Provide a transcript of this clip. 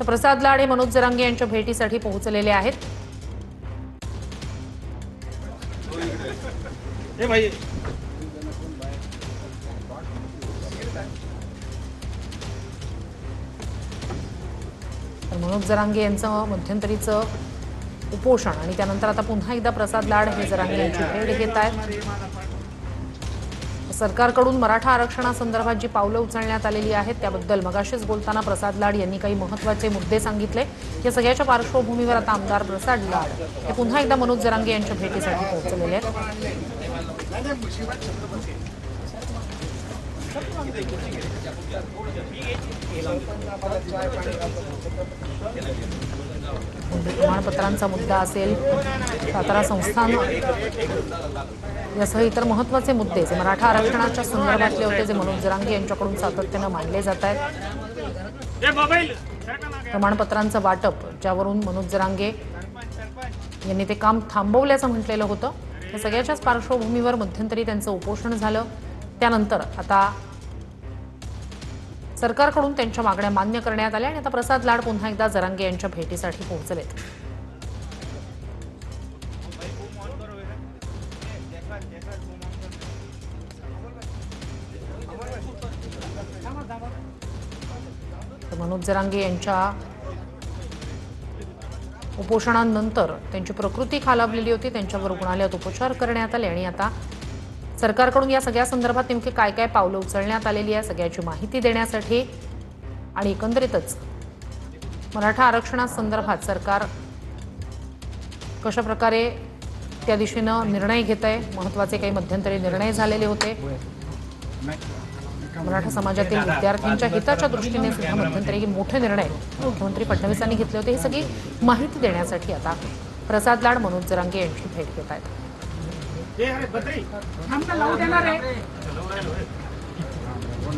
तर प्रसाद लाड हे मनोज जरांगे यांच्या भेटीसाठी पोहोचलेले आहेत। तर मनोज जरांगे यांचं मध्यंतरीचं उपोषण आणि त्यानंतर आता पुन्हा एकदा प्रसाद लाड हे जरांगे यांची भेट घेत आहेत। सरकारकडून मराठा आरक्षणासंदर्भात जी पावलं उचलण्यात आलेली आहेत त्याबद्दल मगाशीच बोलताना प्रसाद लाड यांनी काही महत्त्वाचे मुद्दे सांगितले। या सगळ्याच्या पार्श्वभूमीवर आता आमदार प्रसाद लाड हे पुन्हा एकदा मनोज जरांगे यांच्या भेटीसाठी पोहोचलेले आहेत। प्रमाणपत्रांचा मुद्दा असेल, सातारा संस्थान यासह इतर महत्त्वाचे मुद्दे जे मराठा आरक्षणाच्या संदर्भातले होते जे मनोज जरांगे यांच्याकडून सातत्याने मांडले जात आहेत। प्रमाणपत्रांचं वाटप ज्यावरून मनोज जरांगे यांनी ते काम थांबवल्याचं म्हटलेलं होतं, या सगळ्याच्याच पार्श्वभूमीवर मध्यंतरी त्यांचं उपोषण झालं। त्यानंतर आता सरकारकडून त्यांच्या मागण्या मान्य करण्यात आल्या आणि आता प्रसाद लाड पुन्हा एकदा जरांगे यांच्या भेटीसाठी पोहोचलेत। मनोज जरांगे यांच्या उपोषणानंतर त्यांची प्रकृती खालावलेली होती, त्यांच्यावर रुग्णालयात उपचार करण्यात आले आणि आता सरकारकडून या सगळ्या संदर्भात नेमके काय काय पावलं उचलण्यात आलेली आहे सगळ्याची माहिती देण्यासाठी आणि एकंदरीतच मराठा आरक्षणासंदर्भात सरकार कशा प्रकारे त्या दिशेने निर्णय घेत आहे। महत्त्वाचे काही मध्यंतरी निर्णय झालेले होते, मराठा समाजातील विद्यार्थ्यांच्या हिताच्या दृष्टीने सुद्धा मध्यंतरी मोठे निर्णय मुख्यमंत्री फडणवीसांनी घेतले होते। ही सगळी माहिती देण्यासाठी आता प्रसाद लाड मनोज जरांगे यांची भेट घेत आहेत।